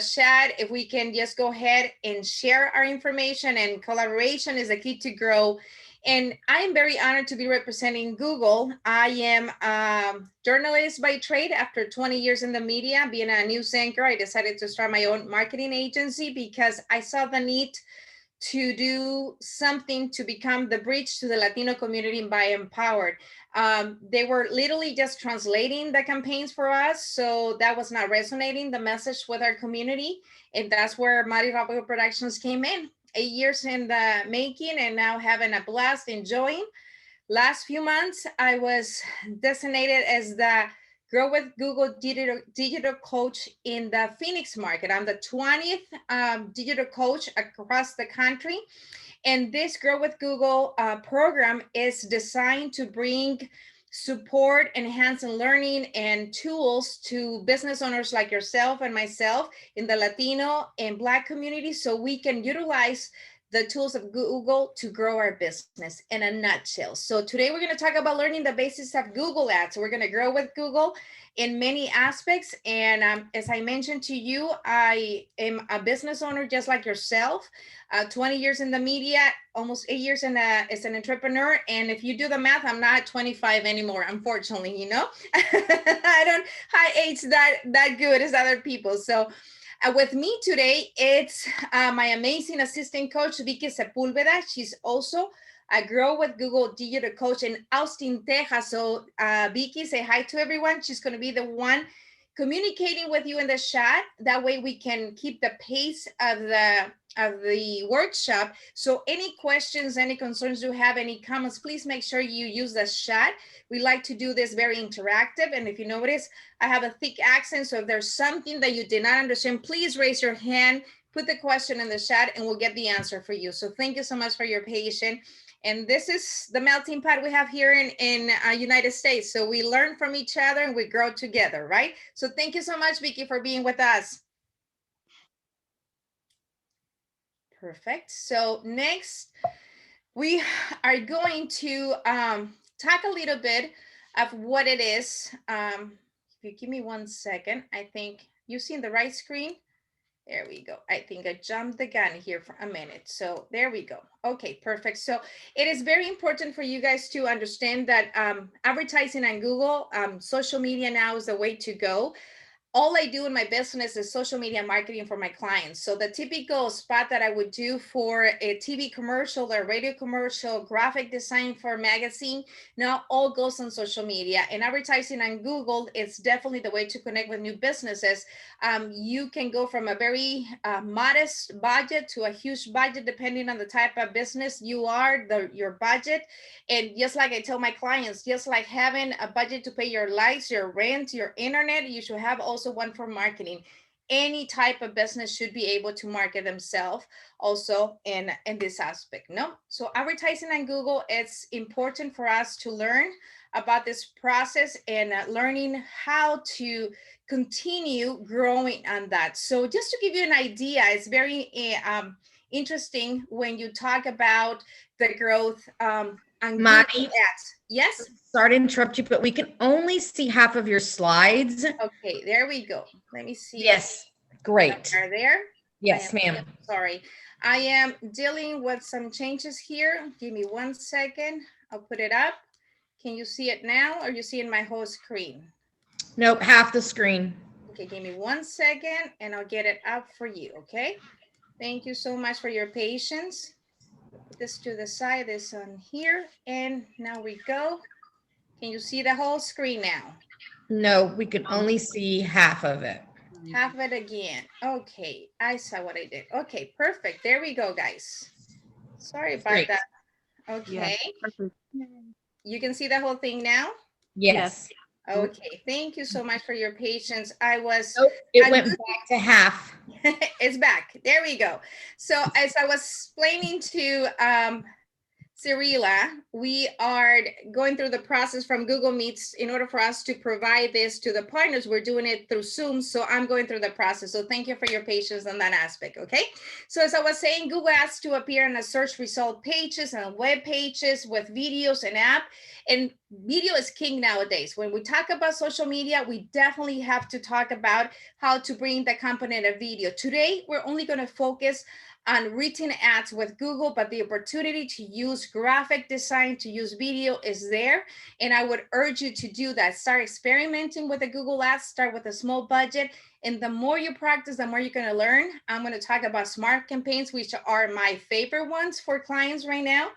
chat, if we can just go ahead and share our information, and collaboration is the key to grow. And I'm very honored to be representing Google. I am a journalist by trade. After 20 years in the media, being a news anchor, I decided to start my own marketing agency because I saw the need to do something to become the bridge to the Latino community by Empowered. They were literally just translating the campaigns for us, so that was not resonating the message with our community, and that's where Mighty Rabogo Productions came in. 8 years in the making, and now having a blast, enjoying. Last few months, I was designated as the Grow with Google digital coach in the Phoenix market. I'm the 20th digital coach across the country. And this Grow with Google program is designed to bring support, enhance and learning and tools to business owners like yourself and myself in the Latino and Black community, so we can utilize the tools of Google to grow our business in a nutshell. So today we're going to talk about learning the basics of Google Ads. We're going to grow with Google in many aspects. And as I mentioned to you, I am a business owner just like yourself. 20 years in the media, almost 8 years as an entrepreneur. And if you do the math, I'm not 25 anymore, unfortunately, you know. I don't age that good as other people. So with me today, it's my amazing assistant coach, Vicky Sepulveda. She's also a Grow with Google digital coach in Austin, Texas. So Vicky, say hi to everyone. She's going to be the one communicating with you in the chat. That way we can keep the pace of the workshop. So any questions, any concerns you have, any comments, please make sure you use the chat. We like to do this very interactive. And if you notice, I have a thick accent. So if there's something that you did not understand, please raise your hand, put the question in the chat, and we'll get the answer for you. So thank you so much for your patience. And this is the melting pot we have here in United States. So we learn from each other and we grow together, right? So thank you so much, Vicky, for being with us. Perfect. So next, we are going to talk a little bit of what it is. If you give me 1 second, I think you've seen the right screen. There we go. I think I jumped the gun here for a minute. So there we go. Okay, perfect. So it is very important for you guys to understand that advertising on Google, social media now is the way to go. All I do in my business is social media marketing for my clients. So the typical spot that I would do for a TV commercial or radio commercial, graphic design for a magazine, now all goes on social media. And advertising on Google, it's definitely the way to connect with new businesses. You can go from a very modest budget to a huge budget, depending on the type of business you are, your budget. And just like I tell my clients, just like having a budget to pay your lights, your rent, your internet, you should have also one for marketing. Any type of business should be able to market themselves also in this aspect. No, so advertising on Google, it's important for us to learn about this process and learning how to continue growing on that. So just to give you an idea, it's very interesting when you talk about the growth on Google Ads. Yes? Sorry to interrupt you, but we can only see half of your slides. Okay, there we go. Let me see. Yes, great. Are there? Yes, ma'am. Sorry. I am dealing with some changes here. Give me 1 second. I'll put it up. Can you see it now, or you see in my whole screen? Nope, half the screen. Okay, give me 1 second and I'll get it up for you, okay? Thank you so much for your patience. Put this to the side, this on here, and now we go. Can you see the whole screen now? No, we can only see half of it. Half of it again. Okay, I saw what I did. Okay, perfect. There we go, guys. Sorry about that. Okay. Yeah. You can see the whole thing now? Yes. Okay, thank you so much for your patience. It went back to half. It's back. There we go. So as I was explaining to Cirilla, we are going through the process from Google Meets in order for us to provide this to the partners. We're doing it through Zoom, so I'm going through the process. So thank you for your patience on that aspect, okay? So as I was saying, Google asks to appear on the search result pages and web pages with videos and app. And video is king nowadays. When we talk about social media, we definitely have to talk about how to bring the component of video. Today, we're only going to focus on written ads with Google, but the opportunity to use graphic design, to use video is there. And I would urge you to do that. Start experimenting with the Google Ads, start with a small budget. And the more you practice, the more you're gonna learn. I'm gonna talk about smart campaigns, which are my favorite ones for clients right now.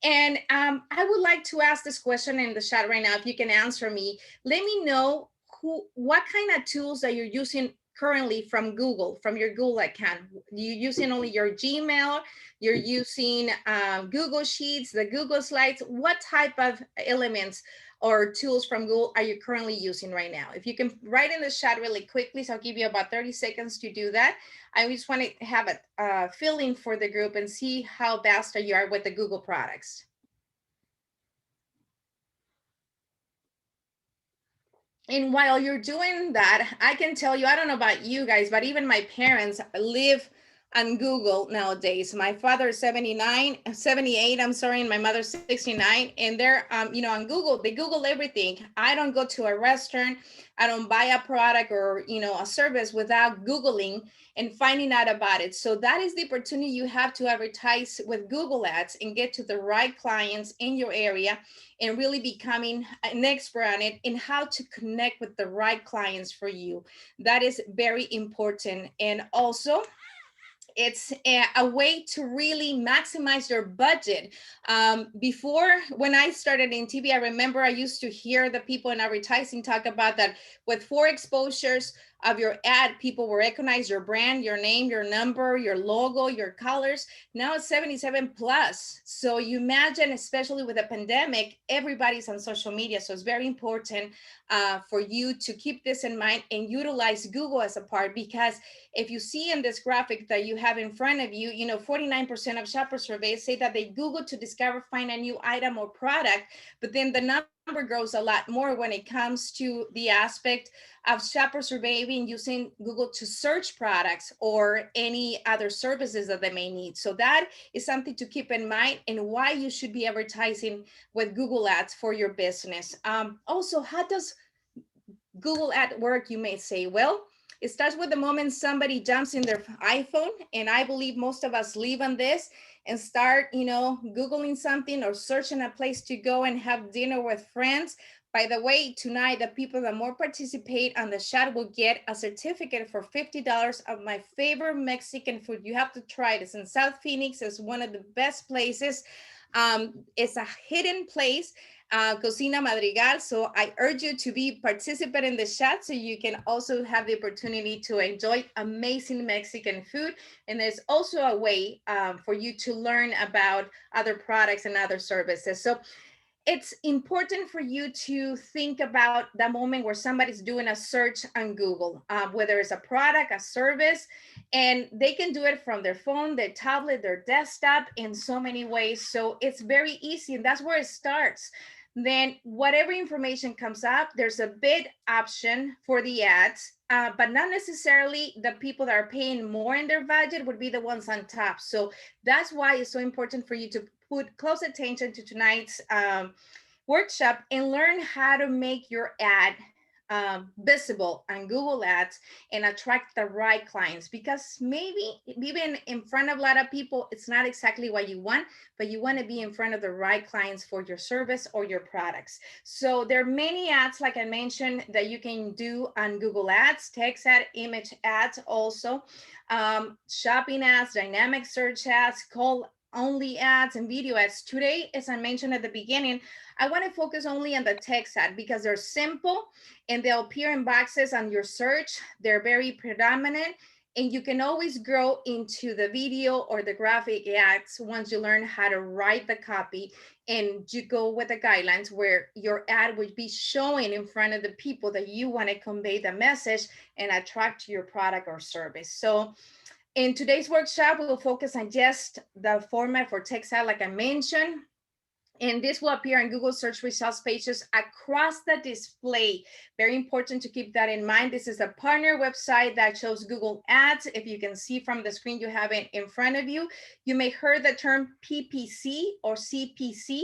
And I would like to ask this question in the chat right now. If you can answer me, let me know what kind of tools that you're using currently from Google, from your Google account. You're using only your Gmail, you're using Google Sheets, the Google Slides. What type of elements or tools from Google are you currently using right now? If you can write in the chat really quickly, so I'll give you about 30 seconds to do that. I just want to have a feeling for the group and see how best you are with the Google products. And while you're doing that, I can tell you, I don't know about you guys, but even my parents live on Google nowadays. My father is 78, I'm sorry, and my mother's 69. And they're, on Google, they Google everything. I don't go to a restaurant, I don't buy a product or, a service without Googling and finding out about it. So that is the opportunity you have to advertise with Google Ads and get to the right clients in your area and really becoming an expert on it and how to connect with the right clients for you. That is very important. And also, it's a way to really maximize your budget. Before, when I started in TV, I remember I used to hear the people in advertising talk about that with 4 exposures of your ad, people will recognize your brand, your name, your number, your logo, your colors. Now it's 77 plus. So you imagine, especially with the pandemic, everybody's on social media. So it's very important for you to keep this in mind and utilize Google as a part, because if you see in this graphic that you have in front of you, 49% of shopper surveys say that they Google to discover, find a new item or product, but then the number grows a lot more when it comes to the aspect of shopper surveying using Google to search products or any other services that they may need. So that is something to keep in mind and why you should be advertising with Google Ads for your business. Also, how does Google Ad work, you may say? Well, it starts with the moment somebody jumps in their iPhone, and I believe most of us live on this, and start, Googling something or searching a place to go and have dinner with friends. By the way, tonight, the people that more participate on the chat will get a certificate for $50 of my favorite Mexican food. You have to try this in South Phoenix. It's one of the best places. It's a hidden place, Cocina Madrigal. So I urge you to be participant in the chat so you can also have the opportunity to enjoy amazing Mexican food. And there's also a way for you to learn about other products and other services. So it's important for you to think about the moment where somebody's doing a search on Google, whether it's a product, a service, and they can do it from their phone, their tablet, their desktop in so many ways. So it's very easy, and that's where it starts. Then whatever information comes up, there's a bid option for the ads, but not necessarily the people that are paying more in their budget would be the ones on top. So that's why it's so important for you to put close attention to tonight's workshop and learn how to make your ad visible on Google Ads and attract the right clients, because maybe even in front of a lot of people, it's not exactly what you want, but you want to be in front of the right clients for your service or your products. So there are many ads, like I mentioned, that you can do on Google Ads, text ad, image ads, also shopping ads, dynamic search ads, call only ads, and video ads. Today, as I mentioned at the beginning, I want to focus only on the text ad because they're simple and they'll appear in boxes on your search. They're very predominant, and you can always grow into the video or the graphic ads once you learn how to write the copy and you go with the guidelines where your ad would be showing in front of the people that you want to convey the message and attract to your product or service. So in today's workshop, we'll focus on just the format for text ad, like I mentioned. And this will appear on Google search results pages across the display. Very important to keep that in mind. This is a partner website that shows Google Ads. If you can see from the screen, you have it in front of you. You may heard the term PPC or CPC.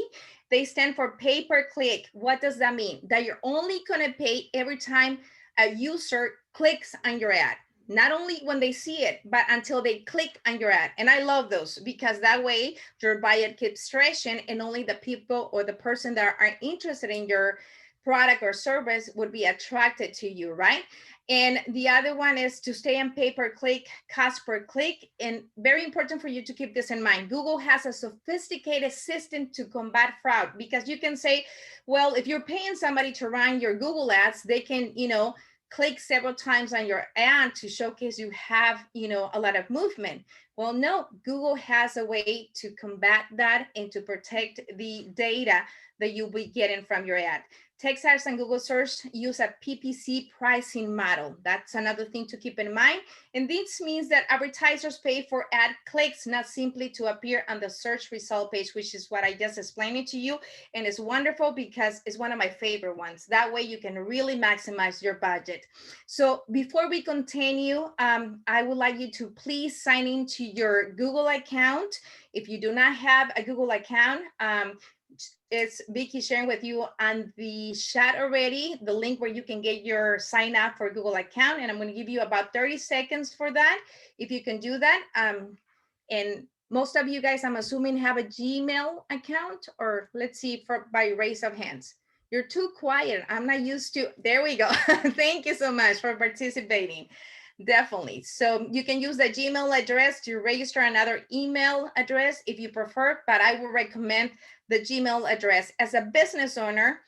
They stand for pay per click. What does that mean? That you're only going to pay every time a user clicks on your ad. Not only when they see it, but until they click on your ad. And I love those because that way your buyer keeps stretching and only the people or the person that are interested in your product or service would be attracted to you, right? And the other one is to stay on pay per click, cost per click. And very important for you to keep this in mind. Google has a sophisticated system to combat fraud because you can say, well, if you're paying somebody to run your Google ads, they can, click several times on your ad to showcase you have, a lot of movement. Well, no, Google has a way to combat that and to protect the data that you'll be getting from your ad. Text ads and Google search use a PPC pricing model. That's another thing to keep in mind. And this means that advertisers pay for ad clicks, not simply to appear on the search result page, which is what I just explained it to you. And it's wonderful because it's one of my favorite ones. That way you can really maximize your budget. So before we continue, I would like you to please sign into your Google account. If you do not have a Google account, it's Vicky sharing with you on the chat already, the link where you can get your sign up for Google account. And I'm going to give you about 30 seconds for that. If you can do that. And most of you guys, I'm assuming, have a Gmail account, or let's see by raise of hands. You're too quiet. I'm not used to, there we go. Thank you so much for participating. Definitely. So you can use the Gmail address to register another email address if you prefer, but I would recommend the Gmail address. As a business owner,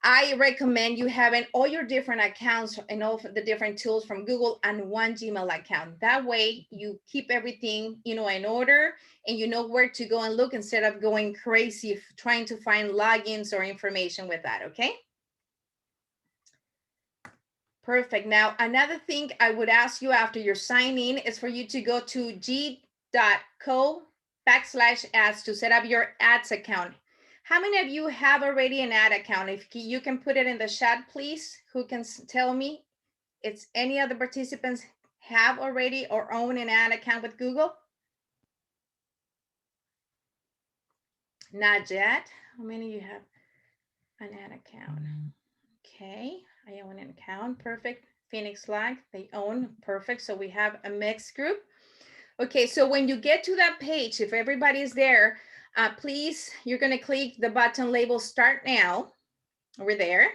I recommend you having all your different accounts and all the different tools from Google on one Gmail account. That way you keep everything, in order, and you know where to go and look instead of going crazy trying to find logins or information with that, okay? Perfect. Now, another thing I would ask you after you're signing is for you to go to g.co/ads to set up your ads account. How many of you have already an ad account? If you can put it in the chat, please. Who can tell me? It's any other participants have already or own an ad account with Google? Not yet. How many of you have an ad account? Okay, I own an account. Perfect. Phoenix Flag, they own. Perfect. So we have a mixed group. Okay, so when you get to that page, if everybody's there, please, you're going to click the button labeled Start Now. We're there.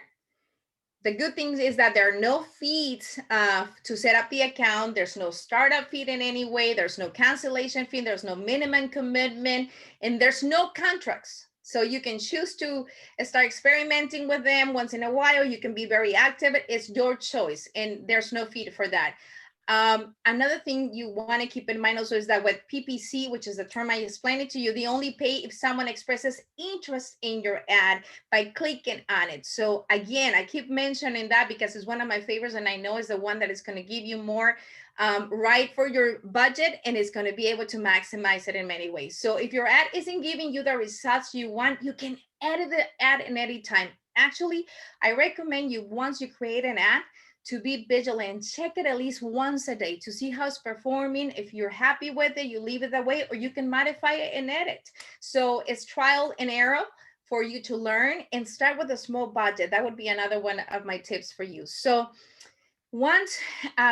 The good thing is that there are no fees to set up the account. There's no startup fee in any way. There's no cancellation fee. There's no minimum commitment, and there's no contracts. So you can choose to start experimenting with them once in a while. You can be very active. It's your choice, and there's no fee for that. Another thing you want to keep in mind also is that with PPC, which is the term I explained it to you, they only pay if someone expresses interest in your ad by clicking on it. So again, I keep mentioning that because it's one of my favorites, and I know it's the one that is going to give you more right for your budget, and it's going to be able to maximize it in many ways. So if your ad isn't giving you the results you want, you can edit the ad in any time. Actually, I recommend you, once you create an ad, to be vigilant, check it at least once a day to see how it's performing. If you're happy with it, you leave it that way, or you can modify it and edit. So it's trial and error for you to learn, and start with a small budget. That would be another one of my tips for you. So once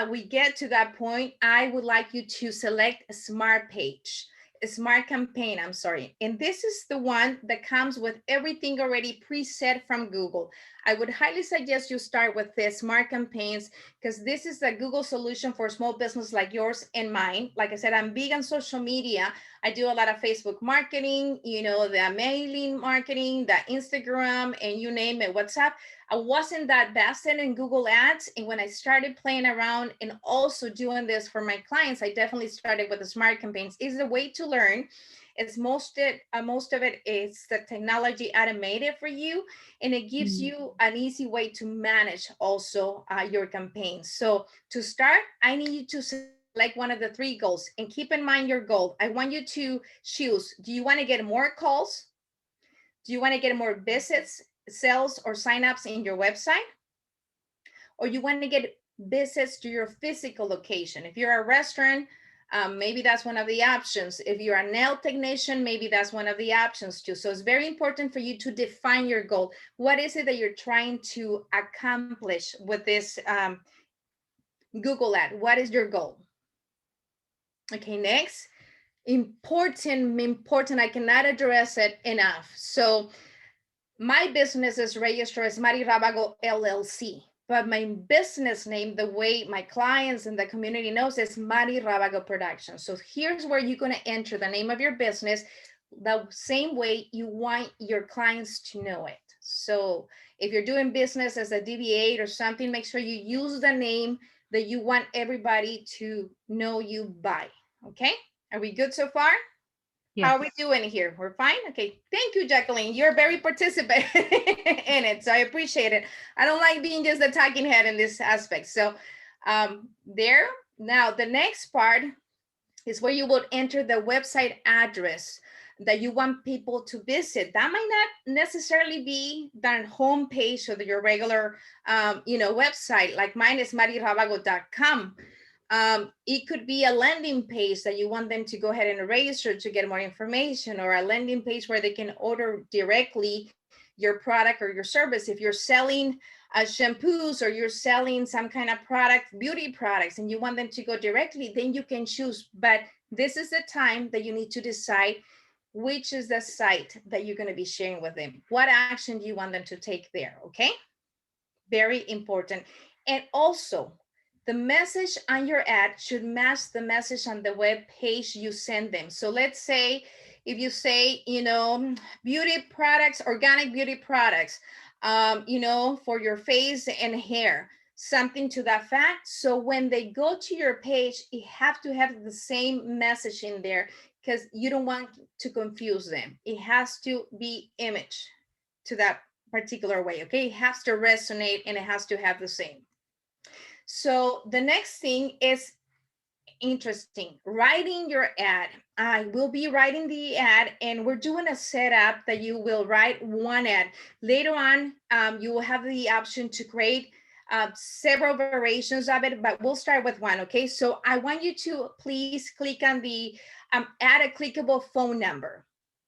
we get to that point, I would like you to select a smart page. A smart campaign, I'm sorry. And this is the one that comes with everything already preset from Google. I would highly suggest you start with this smart campaigns, because this is the Google solution for small business like yours and mine. Like I said, I'm big on social media. I do a lot of Facebook marketing, the mailing marketing, the Instagram, and you name it, WhatsApp. I wasn't that vested in Google Ads. And when I started playing around and also doing this for my clients, I definitely started with the smart campaigns. It's a way to learn. It's most of it is the technology automated for you, and it gives you an easy way to manage also your campaigns. So to start, I need you to select one of the 3 goals, and keep in mind your goal. I want you to choose, do you want to get more calls? Do you want to get more visits, sales, or signups in your website? Or you want to get visits to your physical location? If you're a restaurant, maybe that's one of the options. If you're a nail technician, maybe that's one of the options too. So it's very important for you to define your goal. What is it that you're trying to accomplish with this Google ad? What is your goal? Okay, next. Important. I cannot address it enough. So my business is registered as Mari Rabago LLC, but my business name, the way my clients and the community knows, is Mari Rabago Production. So here's where you're going to enter the name of your business the same way you want your clients to know it. So if you're doing business as a DBA or something, make sure you use the name that you want everybody to know you by. Okay, are we good so far? Yes. How are we doing here? We're fine? Okay. Thank you, Jacqueline. You're very participant in it. So I appreciate it. I don't like being just a talking head in this aspect. So there. Now, the next part is where you would enter the website address that you want people to visit. That might not necessarily be the home page of your regular, website. Like mine is marirabago.com. It could be a landing page that you want them to go ahead and register to get more information, or a landing page where they can order directly your product or your service. If you're selling shampoos, or you're selling some kind of product, beauty products, and you want them to go directly, then you can choose. But this is the time that you need to decide which is the site that you're going to be sharing with them. What action do you want them to take there? Okay, very important. And also, the message on your ad should match the message on the web page you send them. So let's say if you say, beauty products, organic beauty products, for your face and hair, something to that fact. So when they go to your page, you have to have the same message in there, because you don't want to confuse them. It has to be image to that particular way. Okay, it has to resonate and it has to have the same. So the next thing is interesting, writing your ad. I will be writing the ad, and we're doing a setup that you will write one ad. Later on, you will have the option to create several variations of it, but we'll start with one. Okay, so I want you to please click on the add a clickable phone number.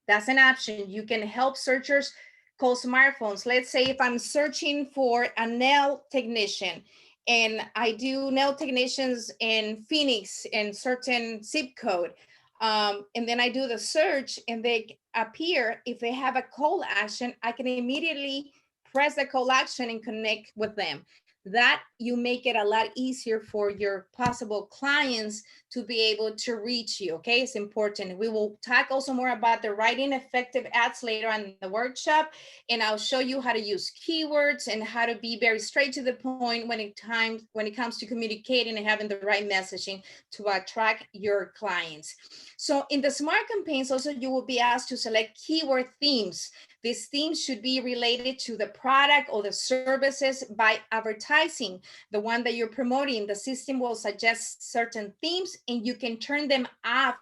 That's an option. You can help searchers call smartphones. Let's say if I'm searching for a nail technician, and I do nail technicians in Phoenix in certain zip code. And then I do the search and they appear. If they have a call action, I can immediately press the call action and connect with them. That you make it a lot easier for your possible clients to be able to reach you. Okay, it's important. We will talk also more about the writing effective ads later on in the workshop, and I'll show you how to use keywords and how to be very straight to the point when it comes to communicating and having the right messaging to attract your clients. So in the smart campaigns, also you will be asked to select keyword themes. These themes should be related to the product or the services by advertising, the one that you're promoting. The system will suggest certain themes and you can turn them off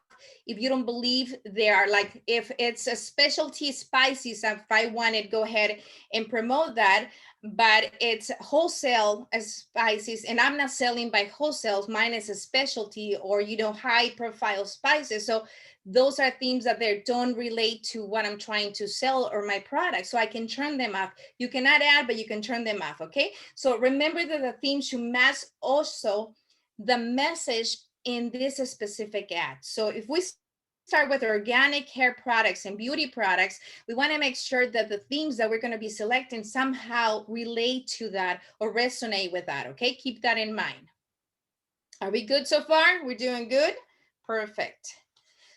if you don't believe they are. Like if it's a specialty spices, if I wanted, go ahead and promote that, but it's wholesale spices and I'm not selling by wholesale, mine is a specialty or high profile spices. So those are themes that they don't relate to what I'm trying to sell or my product. So I can turn them off. You cannot add, but you can turn them off. Okay. So remember that the theme should match also the message in this specific ad. So if we start with organic hair products and beauty products, we want to make sure that the themes that we're going to be selecting somehow relate to that or resonate with that. Okay. Keep that in mind. Are we good so far? We're doing good. Perfect.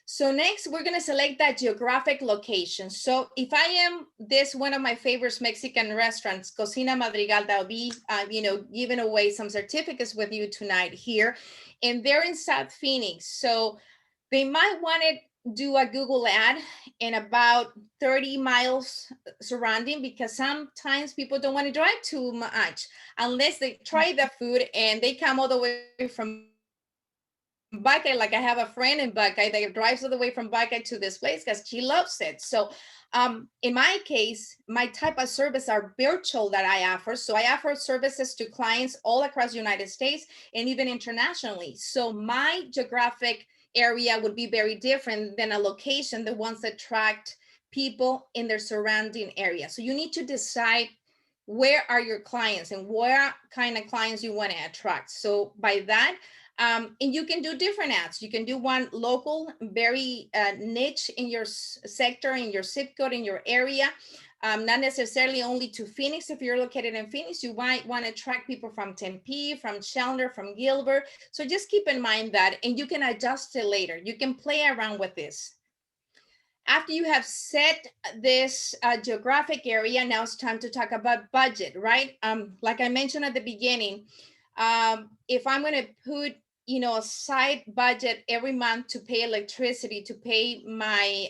So next, we're going to select that geographic location. So if I am one of my favorite Mexican restaurants, Cocina Madrigal, that'll be, giving away some certificates with you tonight here. And they're in South Phoenix. So they might want to do a Google ad in about 30 miles surrounding, because sometimes people don't want to drive too much unless they try the food and they come all the way from Boston Buckeye. Like I have a friend in Buckeye that drives all the way from Buckeye to this place because she loves it. So in my case, my type of service are virtual that I offer. So I offer services to clients all across the United States and even internationally. So my geographic area would be very different than a location, the ones that attract people in their surrounding area. So you need to decide where are your clients and what kind of clients you want to attract. So by that, and you can do different ads. You can do one local, very niche in your sector, in your zip code, in your area. Not necessarily only to Phoenix. If you're located in Phoenix, you might want to attract people from Tempe, from Chandler, from Gilbert. So just keep in mind that, and you can adjust it later. You can play around with this. After you have set this geographic area, now it's time to talk about budget, right? Like I mentioned at the beginning, if I'm going to put, a side budget every month to pay electricity, to pay my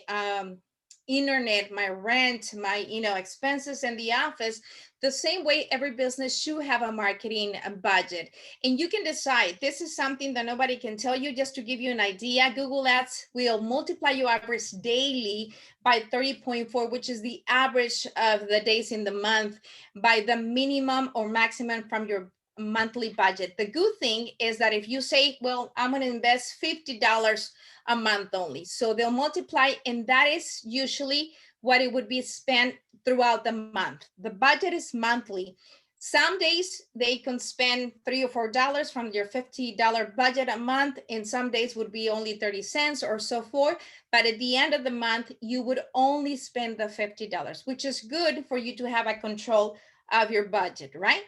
internet, my rent, my, expenses in the office, the same way every business should have a marketing budget. And you can decide, this is something that nobody can tell you. Just to give you an idea, Google Ads will multiply your average daily by 30.4, which is the average of the days in the month, by the minimum or maximum from your monthly budget. The good thing is that if you say, well, I'm going to invest $50 a month only, so they'll multiply, and that is usually what it would be spent throughout the month. The budget is monthly. Some days they can spend $3 or $4 from your $50 budget a month, and some days would be only 30 cents or so forth. But at the end of the month, you would only spend the $50, which is good for you to have a control of your budget, right?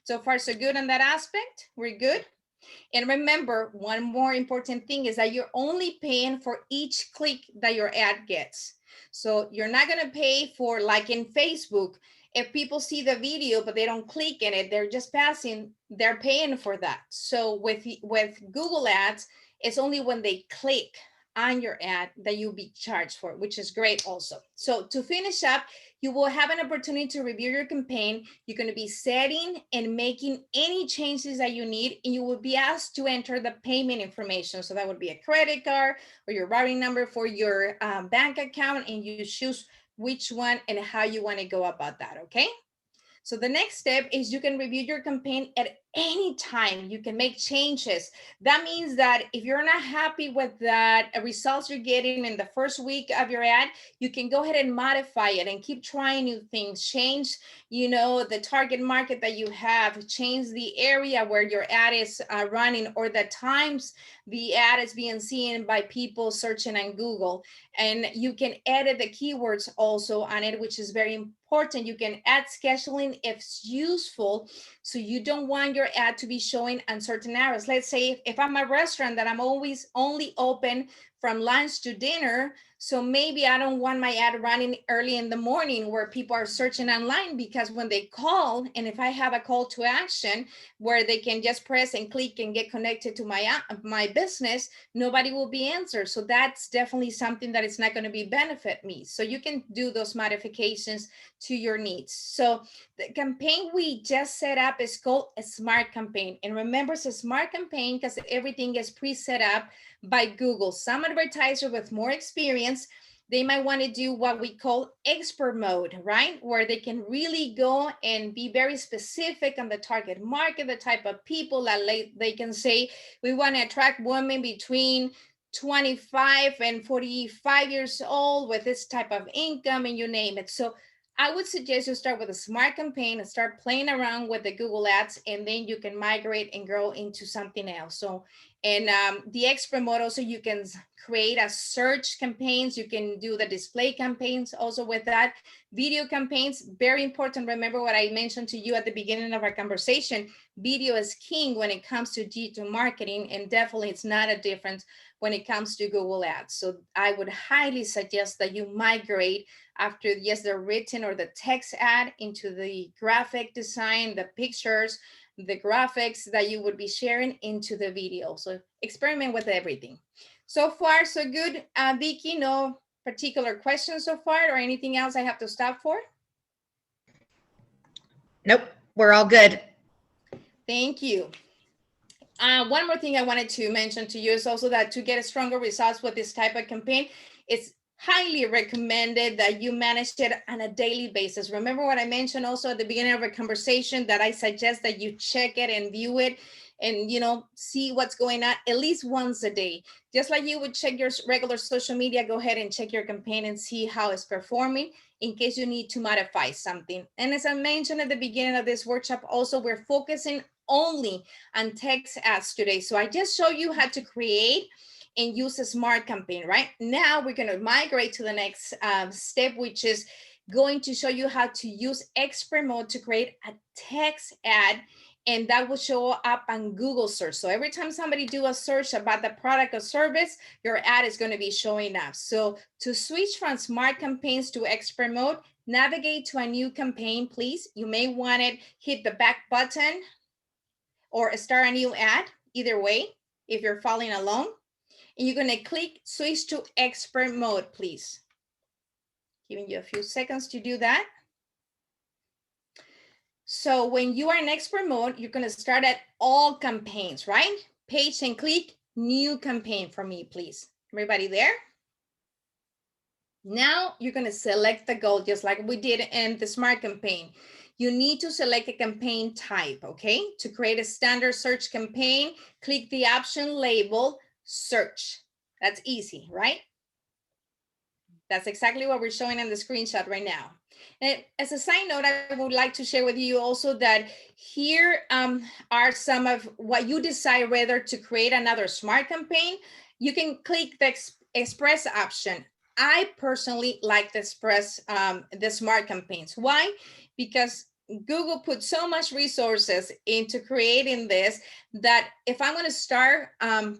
So far, so good on that aspect. We're good. And remember, one more important thing is that you're only paying for each click that your ad gets. So you're not going to pay for, like in Facebook, if people see the video but they don't click in it, they're just passing, they're paying for that. So with Google Ads, it's only when they click on your ad that you'll be charged for, which is great also. So to finish up, you will have an opportunity to review your campaign. You're going to be setting and making any changes that you need, and you will be asked to enter the payment information. So that would be a credit card or your routing number for your bank account, and you choose which one and how you want to go about that, okay? So the next step is you can review your campaign at any time. You can make changes. That means that if you're not happy with the results you're getting in the first week of your ad, you can go ahead and modify it and keep trying new things. Change, the target market that you have, change the area where your ad is running, or the times the ad is being seen by people searching on Google. And you can edit the keywords also on it, which is very important. You can add scheduling if it's useful. So you don't want your ad to be showing on certain hours. Let's say if I'm a restaurant that I'm always only open from lunch to dinner, so maybe I don't want my ad running early in the morning where people are searching online, because when they call, and if I have a call to action where they can just press and click and get connected to my business, nobody will be answered. So that's definitely something that is not going to be benefit me. So you can do those modifications to your needs. So the campaign we just set up is called a smart campaign. And remember, it's a smart campaign because everything is pre-set up by Google. Some advertiser with more experience, they might want to do what we call expert mode, right? Where they can really go and be very specific on the target market, the type of people that they can say, we want to attract women between 25 and 45 years old with this type of income, and you name it. So I would suggest you start with a smart campaign and start playing around with the Google Ads, and then you can migrate and grow into something else. So, and the expert mode, so you can create a search campaigns. You can do the display campaigns also with that. Video campaigns, very important. Remember what I mentioned to you at the beginning of our conversation. Video is king when it comes to digital marketing, and definitely it's not a difference when it comes to Google Ads. So I would highly suggest that you migrate after, yes, the written or the text ad into the graphic design, the pictures, the graphics that you would be sharing into the video. So experiment with everything. So far, so good. Vicky, no particular questions so far, or anything else I have to stop for? Nope, we're all good. Thank you. One more thing I wanted to mention to you is also that to get stronger results with this type of campaign, it's highly recommended that you manage it on a daily basis. Remember what I mentioned also at the beginning of a conversation, that I suggest that you check it and view it and, you know, see what's going on at least once a day. Just like you would check your regular social media, go ahead and check your campaign and see how it's performing in case you need to modify something. And as I mentioned at the beginning of this workshop, also we're focusing only on text ads today. So I just showed you how to create and use a smart campaign, right? Now we're going to migrate to the next step, which is going to show you how to use expert mode to create a text ad, and that will show up on Google search. So every time somebody do a search about the product or service, your ad is going to be showing up. So to switch from smart campaigns to expert mode, navigate to a new campaign, please. You may want to hit the back button or start a new ad, either way, if you're following along. And you're gonna click switch to expert mode, please. Giving you a few seconds to do that. So when you are in expert mode, you're gonna start at all campaigns, right? Page and click new campaign for me, please. Everybody there? Now you're gonna select the goal just like we did in the smart campaign. You need to select a campaign type, okay? To create a standard search campaign, click the option labeled search. That's easy, right? That's exactly what we're showing in the screenshot right now. And as a side note, I would like to share with you also that here are some of what you decide whether to create another smart campaign. You can click the express option. I personally like the express, the smart campaigns. Why? Because Google put so much resources into creating this that if I'm going to start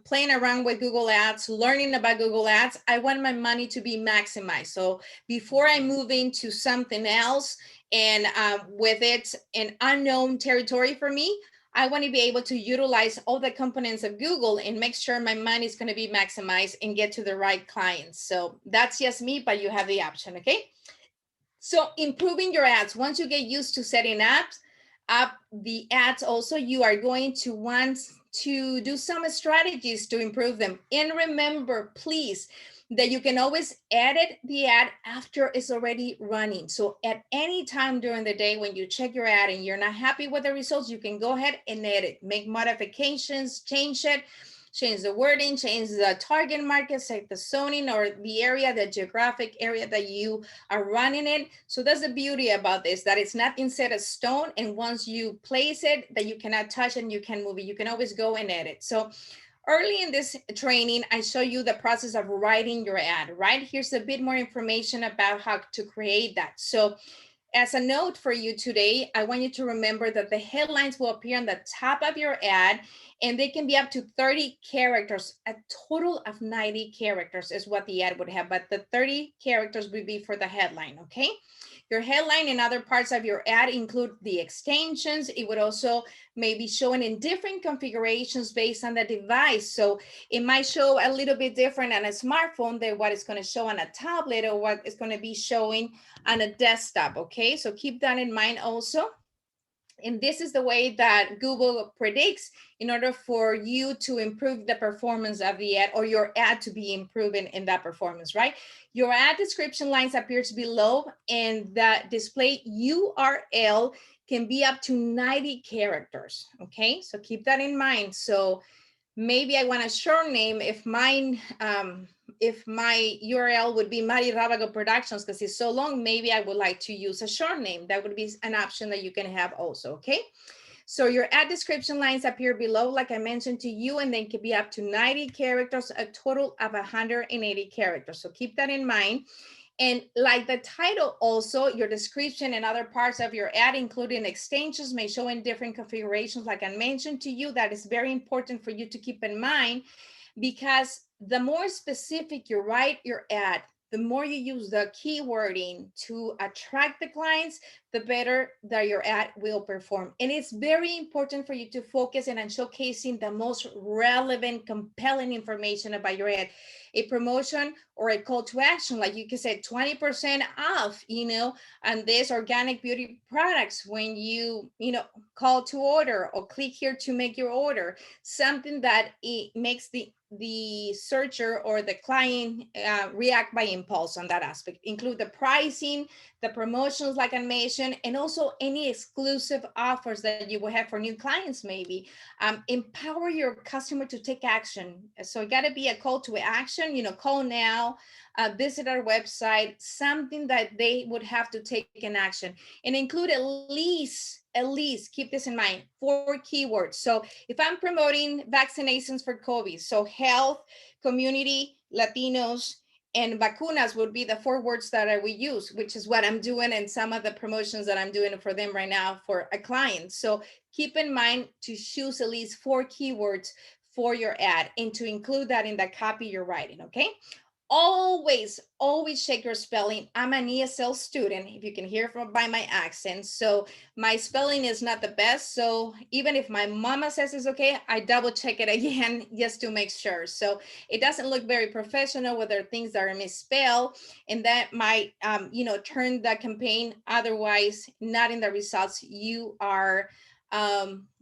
playing around with Google Ads, learning about Google Ads, I want my money to be maximized. So before I move into something else and with it an unknown territory for me, I want to be able to utilize all the components of Google and make sure my money is going to be maximized and get to the right clients. So that's just me, but you have the option, okay? So improving your ads, once you get used to setting up the ads, also you are going to want to do some strategies to improve them. And remember, please, that you can always edit the ad after it's already running. So at any time during the day when you check your ad and you're not happy with the results, you can go ahead and edit, make modifications, change it, change the wording, change the target market, set the zoning or the area, the geographic area that you are running it. So that's the beauty about this, that it's not set in stone. And once you place it, that you cannot touch and you can move it. You can always go and edit. So early in this training, I show you the process of writing your ad, right? Here's a bit more information about how to create that. So as a note for you today, I want you to remember that the headlines will appear on the top of your ad, and they can be up to 30 characters. A total of 90 characters is what the ad would have, but the 30 characters would be for the headline, okay? Your headline and other parts of your ad include the extensions. It would also maybe showing in different configurations based on the device. So it might show a little bit different on a smartphone than what it's going to show on a tablet or what it's going to be showing on a desktop, okay? So keep that in mind also. And this is the way that Google predicts in order for you to improve the performance of the ad or your ad to be improving in that performance, right? Your ad description lines appears below, and the display URL can be up to 90 characters, okay? So keep that in mind. So maybe I want a short name if my URL would be Mari Rabago Productions because it's so long, maybe I would like to use a short name. That would be an option that you can have also, okay? So your ad description lines appear below, like I mentioned to you, and they can be up to 90 characters, a total of 180 characters. So keep that in mind. And like the title also, your description and other parts of your ad, including extensions, may show in different configurations, like I mentioned to you. That is very important for you to keep in mind, because the more specific you write your ad, the more you use the keywording to attract the clients, the better that your ad will perform. And it's very important for you to focus in on showcasing the most relevant, compelling information about your ad. A promotion or a call to action, like you can say 20% off, and this organic beauty products when call to order or click here to make your order. Something that it makes the searcher or the client react by impulse on that aspect. Include the pricing, the promotions like I mentioned, and also any exclusive offers that you will have for new clients maybe. Empower your customer to take action. So it got to be a call to action, call now, visit our website, something that they would have to take an action, and include at least keep this in mind, 4 keywords. So if I'm promoting vaccinations for COVID, so health, community, Latinos, and vacunas would be the 4 words that I will use, which is what I'm doing and some of the promotions that I'm doing for them right now for a client. So keep in mind to choose at least 4 keywords for your ad and to include that in the copy you're writing, okay? Always check your spelling. I'm an ESL student, if you can hear from by my accent. So my spelling is not the best. So even if my mama says it's okay, I double check it again just to make sure. So it doesn't look very professional with there are things that are misspelled, and that might turn the campaign otherwise not in the results you are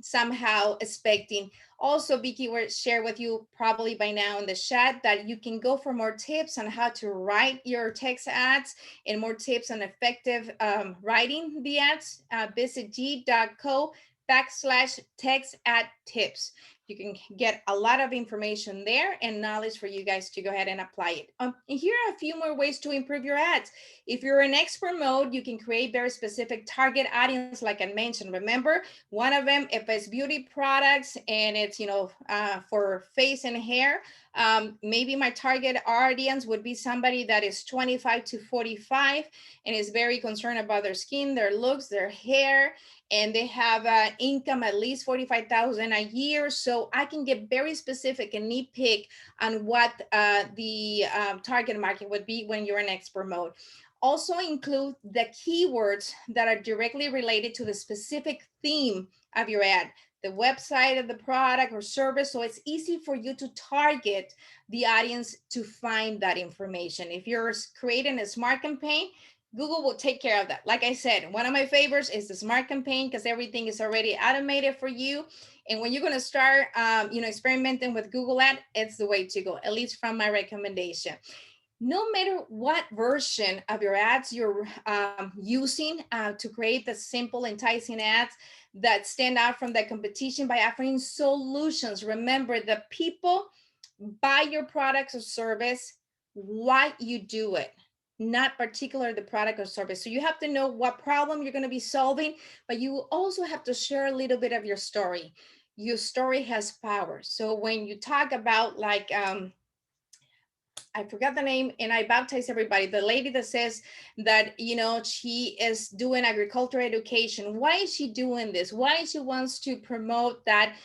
somehow expecting. Also, Vicky will share with you probably by now in the chat that you can go for more tips on how to write your text ads and more tips on effective writing the ads. Visit g.co/text ad tips. You can get a lot of information there and knowledge for you guys to go ahead and apply it. And here are a few more ways to improve your ads. If you're in expert mode, you can create very specific target audience, like I mentioned. Remember, one of them, if it's beauty products and it's, for face and hair, maybe my target audience would be somebody that is 25 to 45 and is very concerned about their skin, their looks, their hair, and they have an income at least 45,000 a year. So I can get very specific and nitpick on what the target market would be when you're in expert mode. Also include the keywords that are directly related to the specific theme of your ad, the website of the product or service, so it's easy for you to target the audience to find that information. If you're creating a smart campaign, Google will take care of that. Like I said, one of my favorites is the smart campaign because everything is already automated for you. And when you're going to start, experimenting with Google Ad, it's the way to go, at least from my recommendation. No matter what version of your ads you're using to create the simple, enticing ads that stand out from the competition by offering solutions. Remember, the people buy your products or service, why you do it, not particular the product or service. So you have to know what problem you're going to be solving, but you also have to share a little bit of your story. Your story has power. So when you talk about like, I forgot the name and I baptize everybody. The lady that says that, she is doing agriculture education. Why is she doing this? Why she wants to promote that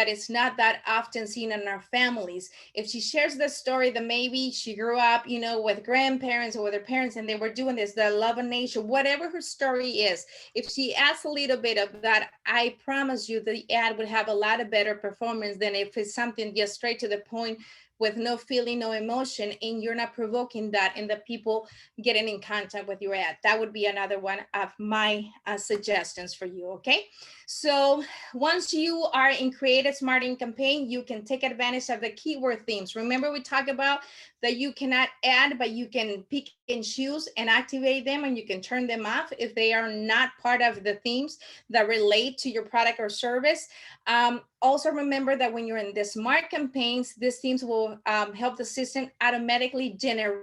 is not that often seen in our families. If she shares the story that maybe she grew up, with grandparents or with her parents and they were doing this, the love of nature, whatever her story is, if she adds a little bit of that, I promise you the ad would have a lot of better performance than if it's something just straight to the point with no feeling, no emotion, and you're not provoking that in the people getting in contact with your ad. That would be another one of my suggestions for you, okay? So once you are in Create a Smarting campaign, you can take advantage of the keyword themes. Remember we talked about that you cannot add, but you can pick and choose and activate them, and you can turn them off if they are not part of the themes that relate to your product or service. Also remember that when you're in the smart campaigns, these themes will help the system automatically generate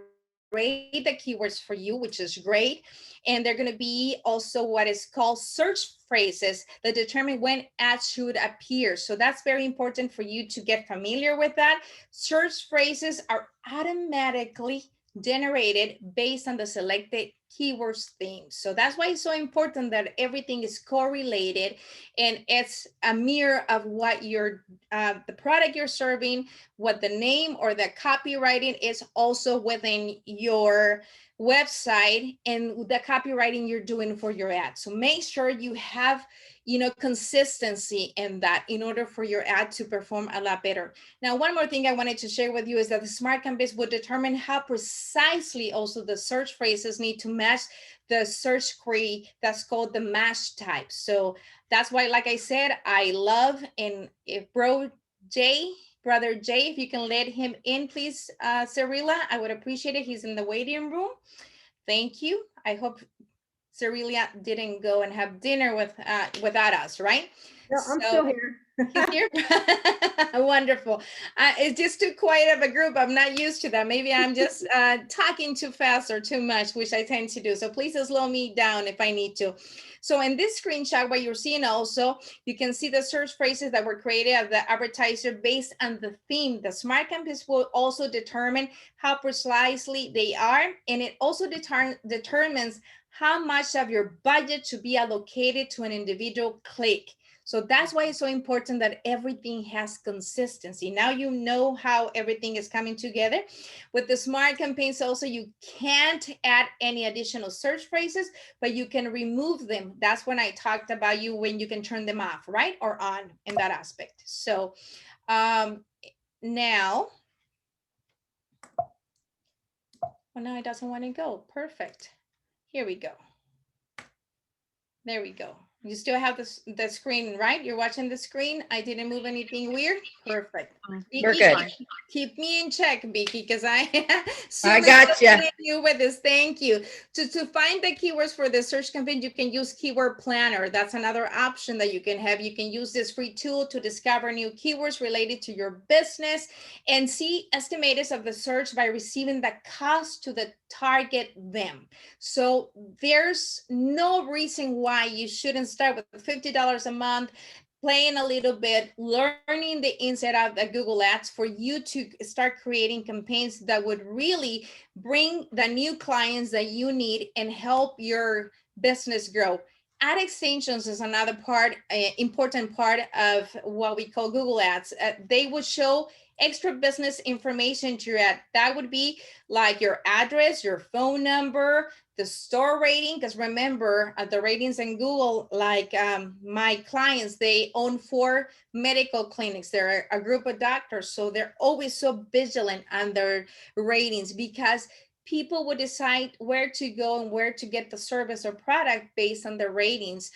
the keywords for you, which is great. And they're going to be also what is called search phrases that determine when ads should appear. So that's very important for you to get familiar with that. Search phrases are automatically generated based on the selected keywords themes. So that's why it's so important that everything is correlated and it's a mirror of what your the product you're serving, what the name or the copywriting is also within your website and the copywriting you're doing for your ad. So make sure you have, you know, consistency in that in order for your ad to perform a lot better. Now, one more thing I wanted to share with you is that the smart campaigns will determine how precisely also the search phrases need to match the search query that's called the match type. So that's why, like I said, I love, and if brother Jay, if you can let him in, please, Cirilla, I would appreciate it. He's in the waiting room. Thank you. I hope Cerilia didn't go and have dinner without us, right? No, I'm still here. He's here. Wonderful. It's just too quiet of a group. I'm not used to that. Maybe I'm just talking too fast or too much, which I tend to do. So please slow me down if I need to. So in this screenshot, what you're seeing also, you can see the search phrases that were created of the advertiser based on the theme. The smart campaigns will also determine how precisely they are, and it also determines how much of your budget should be allocated to an individual click. So that's why it's so important that everything has consistency. Now you know how everything is coming together. With the smart campaigns also, you can't add any additional search phrases, but you can remove them. That's when I talked about you when you can turn them off, right? Or on in that aspect. So now, well, now it doesn't want to go. Perfect. Here we go. There we go. You still have the screen, right? You're watching the screen. I didn't move anything weird. Perfect. We're Vicky, good. keep me in check, Vicky, because I got you. you with this. Thank you. To find the keywords for the search campaign, you can use Keyword Planner. That's another option that you can have. You can use this free tool to discover new keywords related to your business and see estimates of the search by receiving the cost to the target them. So there's no reason why you shouldn't start with $50 a month, playing a little bit, learning the inside out of the Google Ads for you to start creating campaigns that would really bring the new clients that you need and help your business grow. Ad extensions is another part, important part of what we call Google Ads. They would show extra business information to your ad. That would be like your address, your phone number, the store rating, because remember the ratings in Google, like my clients, they own 4 medical clinics. They're a group of doctors, so they're always so vigilant on their ratings because people would decide where to go and where to get the service or product based on the ratings.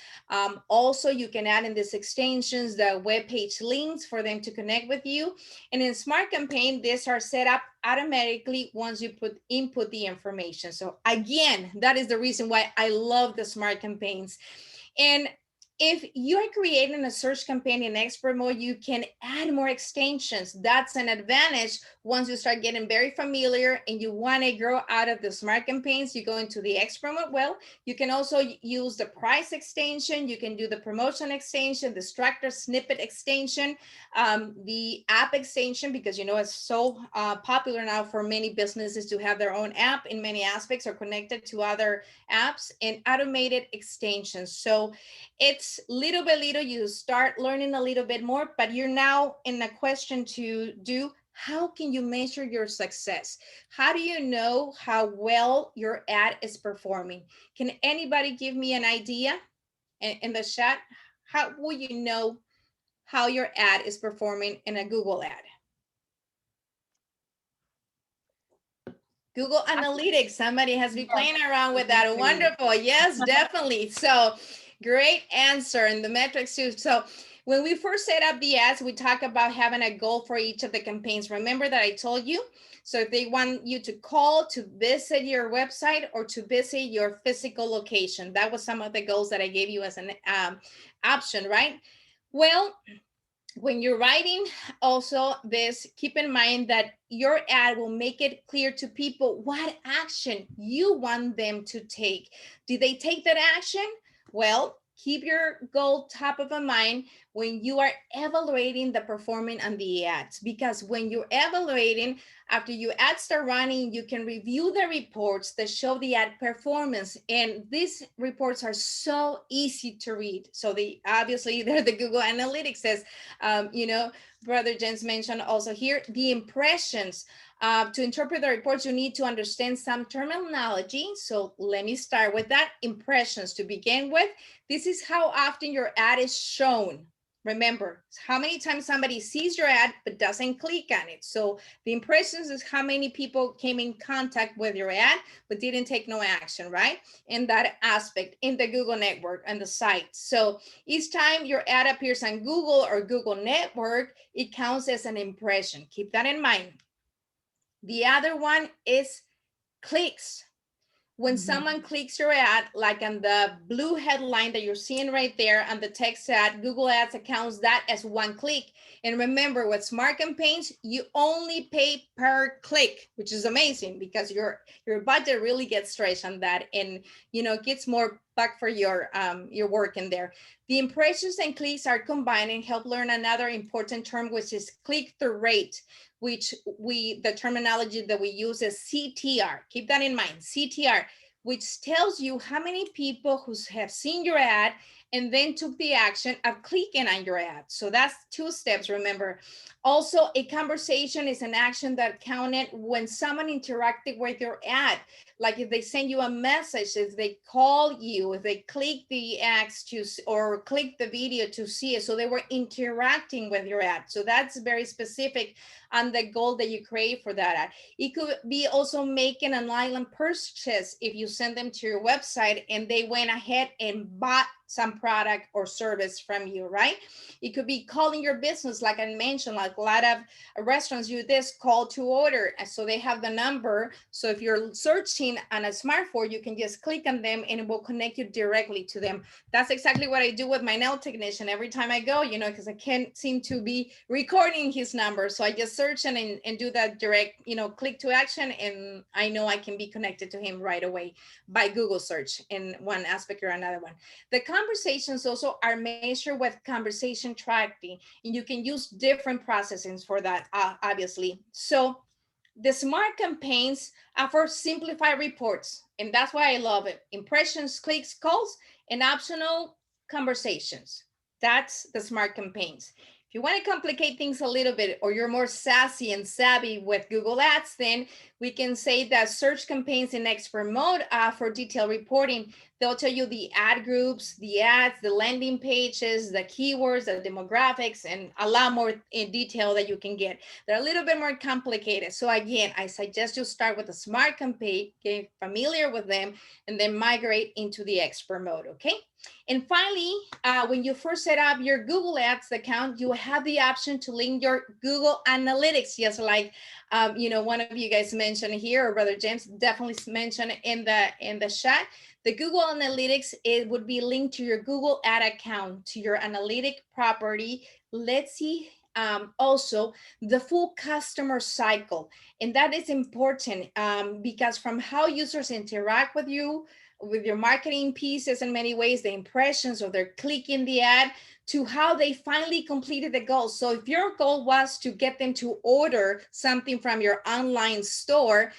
Also, you can add in these extensions the web page links for them to connect with you. And in Smart Campaign, these are set up automatically once you input the information. So again, that is the reason why I love the Smart Campaigns. And if you are creating a search campaign in expert mode, you can add more extensions. That's an advantage once you start getting very familiar and you want to grow out of the smart campaigns. You go into the expert mode. Well, you can also use the price extension. You can do the promotion extension, the structure snippet extension, the app extension, because you know it's so popular now for many businesses to have their own app in many aspects or connected to other apps, and automated extensions. So it's little by little, you start learning a little bit more, but you're now in a question to do. How can you measure your success? How do you know how well your ad is performing? Can anybody give me an idea in the chat? How will you know how your ad is performing in a Google ad? Google Analytics. Somebody has been playing around with that. Wonderful. Yes, definitely. So great answer. And the metrics too. So when we first set up the ads, we talk about having a goal for each of the campaigns. Remember that I told you? So if they want you to call, to visit your website, or to visit your physical location, that was some of the goals that I gave you as an option, right? Well, when you're writing also this, keep in mind that your ad will make it clear to people what action you want them to take. Did they take that action? Well, keep your goal top of mind when you are evaluating the performance on the ads, because when you're evaluating, After your ads start running, you can review the reports that show the ad performance. And these reports are so easy to read. So they obviously they're the Google Analytics says, Brother James mentioned also here, the impressions. To interpret the reports, you need to understand some terminology. So let me start with that. Impressions to begin with. This is how often your ad is shown. Remember, how many times somebody sees your ad but doesn't click on it. So the impressions is how many people came in contact with your ad but didn't take no action, right? In that aspect, in the Google network and the site. So each time your ad appears on Google or Google network, it counts as an impression. Keep that in mind. The other one is clicks. When someone clicks your ad, like on the blue headline that you're seeing right there on the text ad, Google Ads accounts that as one click. And remember, with smart campaigns, you only pay per click, which is amazing because your budget really gets stretched on that, and gets more back for your work in there. The impressions and clicks are combined and help learn another important term, which is click-through rate, which the terminology that we use is CTR. Keep that in mind, CTR, which tells you how many people who have seen your ad and then took the action of clicking on your ad. So that's 2 steps, remember. Also, a conversation is an action that counted when someone interacted with your ad. Like if they send you a message, if they call you, if they click the ads or click the video to see it. So they were interacting with your ad. So that's very specific on the goal that you create for that ad. It could be also making an online purchase if you send them to your website and they went ahead and bought some product or service from you, right? It could be calling your business, like I mentioned, like a lot of restaurants use this call to order. So they have the number. So if you're searching on a smartphone, you can just click on them and it will connect you directly to them. That's exactly what I do with my nail technician every time I go, because I can't seem to be recording his number. So I just search and do that direct, click to action, and I know I can be connected to him right away by Google search in one aspect or another one. The conversations also are measured with conversation tracking, and you can use different processings for that, obviously. So the smart campaigns are for simplified reports, and that's why I love it. Impressions, clicks, calls, and optional conversations. That's the smart campaigns. If you want to complicate things a little bit, or you're more sassy and savvy with Google Ads, then we can say that search campaigns in expert mode for detailed reporting. They'll tell you the ad groups, the ads, the landing pages, the keywords, the demographics, and a lot more in detail that you can get. They're a little bit more complicated. So again, I suggest you start with a smart campaign, get familiar with them, and then migrate into the expert mode, okay? And finally, when you first set up your Google Ads account, you have the option to link your Google Analytics, just like one of you guys mentioned here, or Brother James definitely mentioned in the chat. The Google Analytics, it would be linked to your Google Ad account, to your analytic property. Let's see also the full customer cycle. And that is important because from how users interact with you, with your marketing pieces in many ways, the impressions or they're clicking the ad, to how they finally completed the goal. So if your goal was to get them to order something from your online store,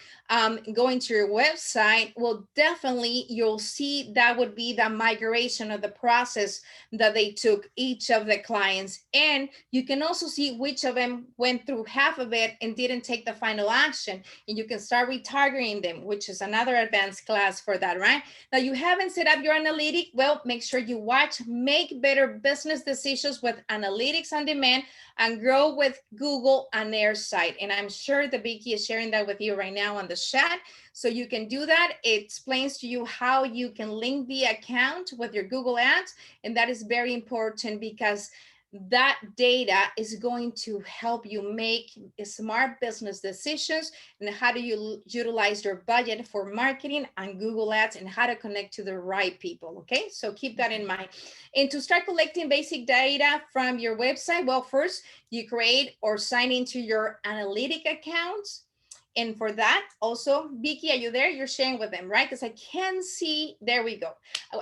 going to your website, well, definitely you'll see that would be the migration of the process that they took, each of the clients. And you can also see which of them went through half of it and didn't take the final action. And you can start retargeting them, which is another advanced class for that, right? Now, you haven't set up your analytic. Well, make sure you watch Make Better Business Decisions with Analytics on Demand and Grow with Google on their site. And I'm sure that Vicky is sharing that with you right now on the chat. So you can do that. It explains to you how you can link the account with your Google Ads. And that is very important because that data is going to help you make smart business decisions and how do you utilize your budget for marketing on Google Ads and how to connect to the right people. Okay, so keep that in mind. And to start collecting basic data from your website, well, first you create or sign into your analytic accounts. And for that, also, Vicky, are you there? You're sharing with them, right? Because I can see, there we go.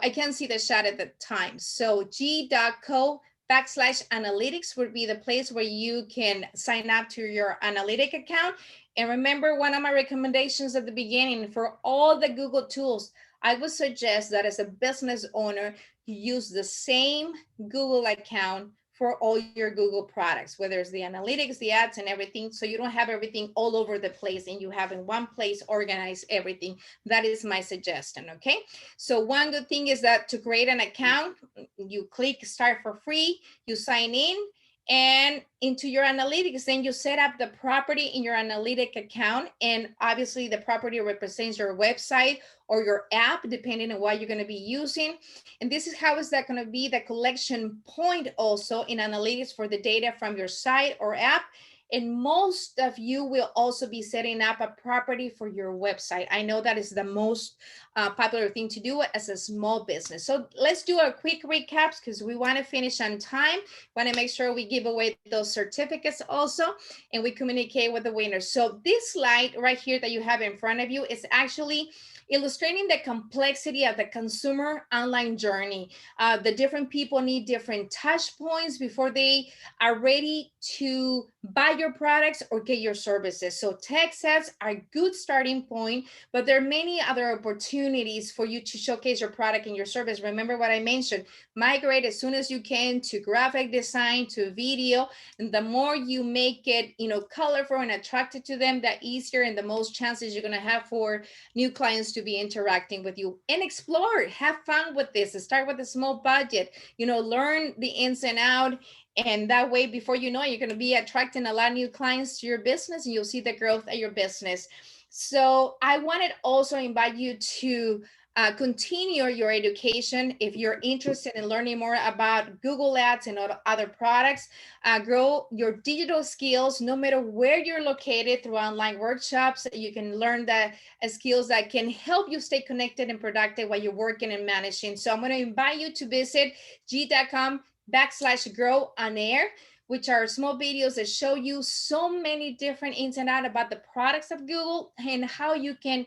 I can see the chat at the time. So g.co /analytics would be the place where you can sign up to your analytic account. And remember, one of my recommendations at the beginning for all the Google tools, I would suggest that as a business owner, you use the same Google account for all your Google products, whether it's the analytics, the ads, and everything. So you don't have everything all over the place and you have in one place organize everything. That is my suggestion. Okay. So one good thing is that to create an account, you click start for free, you sign in and into your analytics, then you set up the property in your analytic account. And obviously the property represents your website or your app, depending on what you're going to be using. And this is how is that going to be the collection point also in analytics for the data from your site or app. And most of you will also be setting up a property for your website. I know that is the most popular thing to do as a small business. So let's do a quick recaps because we want to finish on time. Want to make sure we give away those certificates also and we communicate with the winners. So this slide right here that you have in front of you is actually illustrating the complexity of the consumer online journey. The different people need different touch points before they are ready to buy your products or get your services. So tech sets are a good starting point, but there are many other opportunities for you to showcase your product and your service. Remember what I mentioned, migrate as soon as you can to graphic design, to video, and the more you make it, colorful and attractive to them, the easier and the most chances you're going to have for new clients to be interacting with you. And explore, have fun with this. Start with a small budget, learn the ins and out. And that way, before you know it, you're going to be attracting a lot of new clients to your business and you'll see the growth of your business. So I wanted also invite you to continue your education. If you're interested in learning more about Google Ads and other products, grow your digital skills no matter where you're located through online workshops. You can learn the skills that can help you stay connected and productive while you're working and managing. So I'm going to invite you to visit g.com/grow on air, which are small videos that show you so many different ins and outs about the products of Google and how you can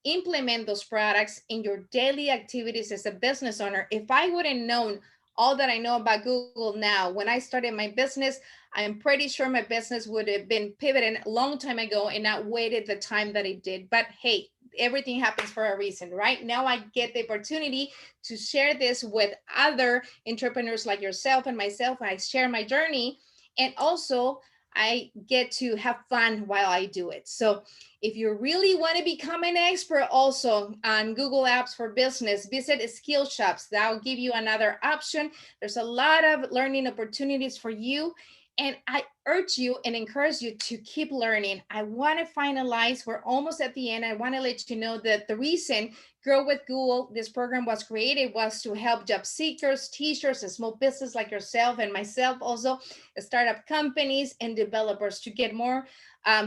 implement those products in your daily activities as a business owner. If I wouldn't known all that I know about Google now, when I started my business, I'm pretty sure my business would have been pivoting a long time ago and not waited the time that it did. But hey, everything happens for a reason, right? Now I get the opportunity to share this with other entrepreneurs like yourself and myself. I share my journey and also I get to have fun while I do it. So if you really want to become an expert also on Google Apps for Business, visit Skill Shops. That will give you another option. There's a lot of learning opportunities for you. And I urge you and encourage you to keep learning. I want to finalize, we're almost at the end. I want to let you know that the reason Grow with Google, this program was created was to help job seekers, teachers, a small business like yourself and myself also, startup companies and developers to get more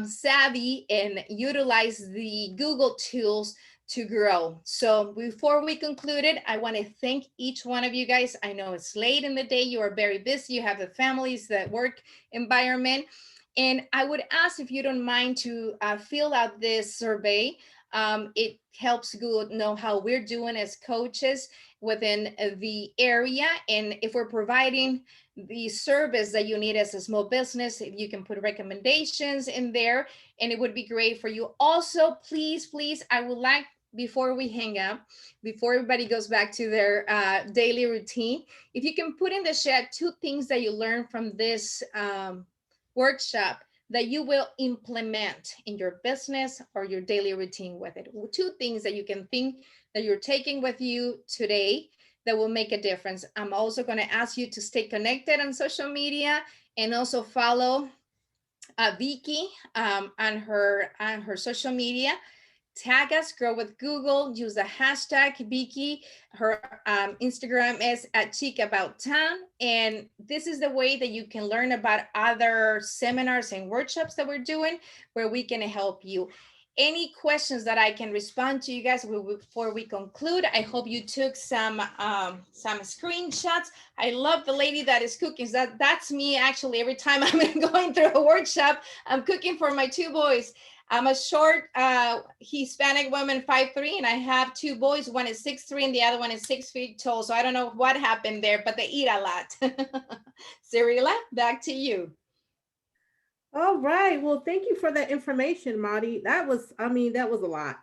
savvy and utilize the Google tools to grow. So before we concluded, I want to thank each one of you guys. I know it's late in the day, you are very busy, you have the families, the work environment. And I would ask if you don't mind to fill out this survey. It helps Google know how we're doing as coaches within the area. And if we're providing the service that you need as a small business, if you can put recommendations in there, and it would be great for you. Also, please, I would like, before we hang up, before everybody goes back to their daily routine, if you can put in the chat 2 things that you learned from this workshop that you will implement in your business or your daily routine with it. 2 things that you can think that you're taking with you today that will make a difference. I'm also going to ask you to stay connected on social media and also follow Vicky on her social media. Tag us, Grow with Google, use the hashtag Vicky. Her Instagram is at @chicabouttown. And this is the way that you can learn about other seminars and workshops that we're doing where we can help you. Any questions that I can respond to you guys before we conclude? I hope you took some screenshots. I love the lady that is cooking. That's me actually. Every time I'm going through a workshop, I'm cooking for my 2 boys. I'm a short Hispanic woman, 5'3", and I have two boys. One is 6'3", and the other one is 6 feet tall. So I don't know what happened there, but they eat a lot. Cyrilla, back to you. All right. Well, thank you for that information, Marty. That was, I mean, that was a lot.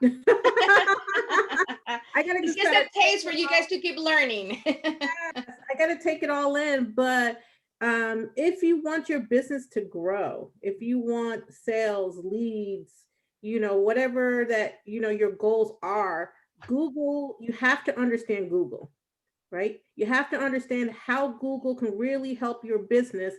I gotta It's just just kind a of taste for you guys to keep learning. I gotta take it all in. But if you want your business to grow, if you want sales, leads, whatever that your goals are, Google, you have to understand Google, right? You have to understand how Google can really help your business.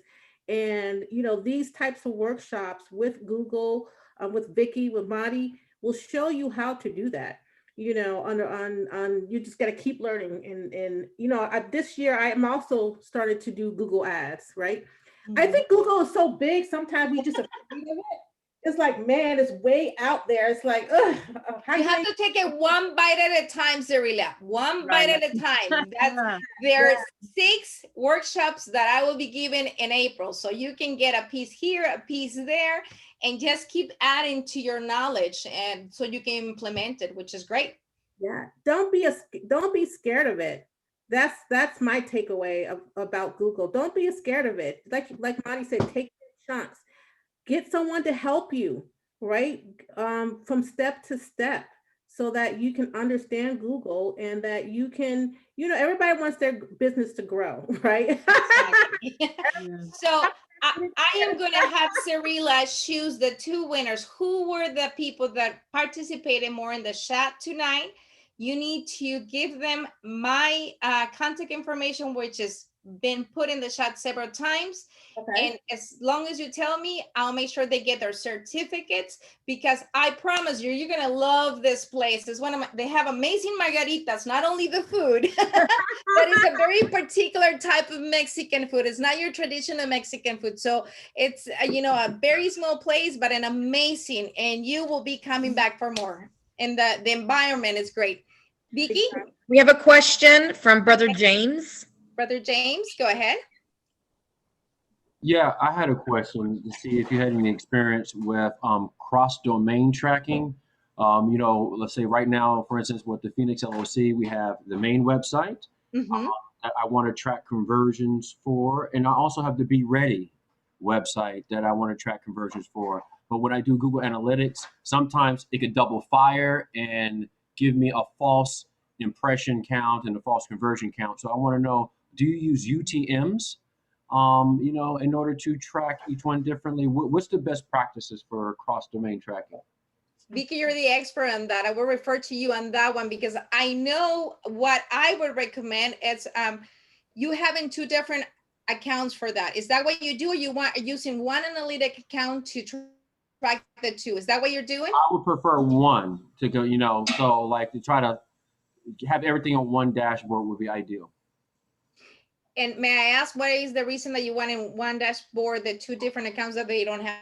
And, these types of workshops with Google, with Vicky, with Madi, will show you how to do that. You just got to keep learning. And this year I am also started to do Google ads, right? I think Google is so big, sometimes we just afraid of it. It's like, man, it's way out there. It's like, ugh, how You can have I? to take it one bite at a time, Cyrilla. One bite Right. at a time. That's Yeah. there's 6 workshops that I will be giving in April. So you can get a piece here, a piece there, and just keep adding to your knowledge, and so you can implement it, which is great. Yeah, don't be scared of it. That's my takeaway about Google. Don't be scared of it. Like Marty said, take chunks. Get someone to help you, right? From step to step, so that you can understand Google and that you can, everybody wants their business to grow, right? Exactly. Yeah. So I am going to have Cyrilla choose the 2 winners. Who were the people that participated more in the chat tonight? You need to give them my contact information, which has been put in the chat several times. Okay. And as long as you tell me, I'll make sure they get their certificates, because I promise you, you're gonna love this place. It's they have amazing margaritas, not only the food, but it's a very particular type of Mexican food. It's not your traditional Mexican food. So it's, a very small place, but an amazing, and you will be coming back for more. And the environment is great. Vicky, We have a question from Brother James. Brother James, go ahead. Yeah, I had a question to see if you had any experience with cross-domain tracking. Let's say right now, for instance, with the Phoenix L.O.C, we have the main website Mm-hmm. that I want to track conversions for, and I also have the Be Ready website that I want to track conversions for. But when I do Google Analytics, sometimes it could double fire and give me a false impression count and a false conversion count. So I want to know, do you use UTMs? In order to track each one differently, what's the best practices for cross-domain tracking? Vicky, you're the expert on that. I will refer to you on that one, because I know what I would recommend is you having 2 different accounts for that. Is that what you do, or you want using one analytic account to track the 2? Is that what you're doing? I would prefer one to go, so like to try to have everything on one dashboard would be ideal. And may I ask, what is the reason that you want in one dashboard the 2 different accounts that they don't have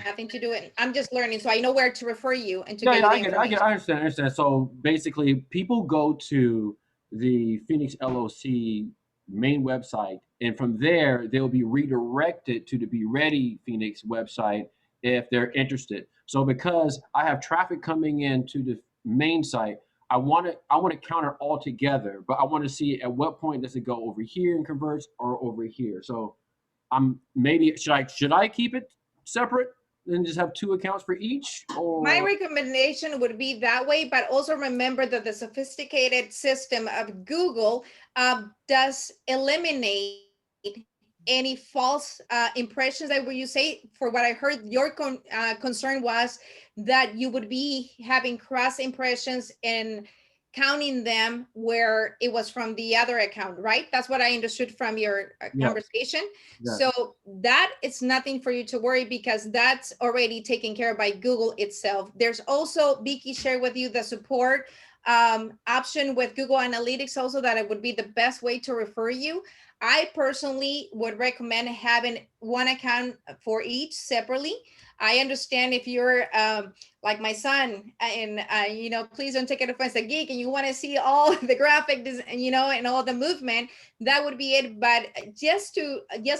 nothing to do it? I'm just learning, so I know where to refer you and to Yeah, get yeah, you I the get it. information. I understand. So basically, people go to the Phoenix L.O.C main website, and from there they'll be redirected to the Be Ready Phoenix website if they're interested. So because I have traffic coming into the main site, I want to count it all together, but I want to see at what point does it go over here and converts or over here. So I'm maybe should I keep it separate and just have 2 accounts for each? Or My recommendation would be that way, but also remember that the sophisticated system of Google does eliminate any false impressions. That what you say, for what I heard, your concern was that you would be having cross impressions and counting them where it was from the other account, right? That's what I understood from your conversation. Yeah. So that it's nothing for you to worry, because that's already taken care of by Google itself. There's also, Vicky shared with you the support option with Google Analytics also, that it would be the best way to refer you. I personally would recommend having one account for each separately. I understand if you're like my son, and you know, please don't take it offense, a geek, and you want to see all the graphic, you know, and all the movement, that would be it. But just